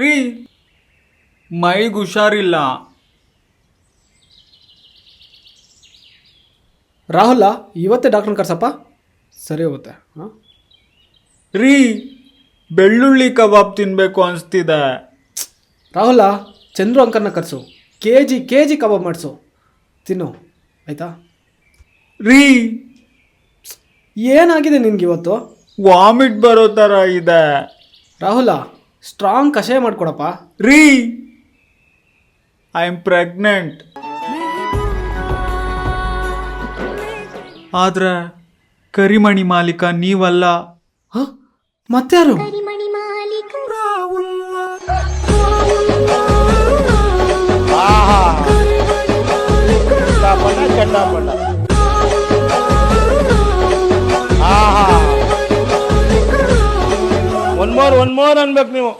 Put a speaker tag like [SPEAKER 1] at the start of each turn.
[SPEAKER 1] ರೀ ಮೈಗೆ ಹುಷಾರಿಲ್ಲ.
[SPEAKER 2] ರಾಹುಲ ಇವತ್ತೇ ಡಾಕ್ಟ್ರನ್ನ ಕರ್ಸಪ್ಪ. ಸರಿ ಹೋಗುತ್ತೆ. ಹಾಂ
[SPEAKER 1] ರೀ ಬೆಳ್ಳುಳ್ಳಿ ಕಬಾಬ್ ತಿನ್ನಬೇಕು ಅನಿಸ್ತಿದೆ.
[SPEAKER 2] ರಾಹುಲ ಚಂದ್ರು ಅಂಕರ್ನ ಕರೆಸು, ಕೆ ಜಿ ಕಬಾಬ್ ಮಾಡಿಸು, ತಿನ್ನು ಆಯಿತಾ.
[SPEAKER 1] ರೀ
[SPEAKER 2] ಏನಾಗಿದೆ ನಿನ್ಗಿವತ್ತು?
[SPEAKER 1] ವಾಮಿಟ್ ಬರೋ ಥರ ಇದೆ.
[SPEAKER 2] ರಾಹುಲ ಸ್ಟ್ರಾಂಗ್ ಕಷಾಯ ಮಾಡಿಕೊಡಪ್ಪ.
[SPEAKER 1] ರೀ ಐ ಆಮ್ ಪ್ರೆಗ್ನೆಂಟ್. ಆದ್ರೆ ಕರಿಮಣಿ ಮಾಲೀಕ ನೀವಲ್ಲ.
[SPEAKER 2] ಹಾಂ ಮತ್ತಾರು?
[SPEAKER 3] ಒನ್ ಮೋರ್ ಅನ್ಬೇಕು ನೀವು.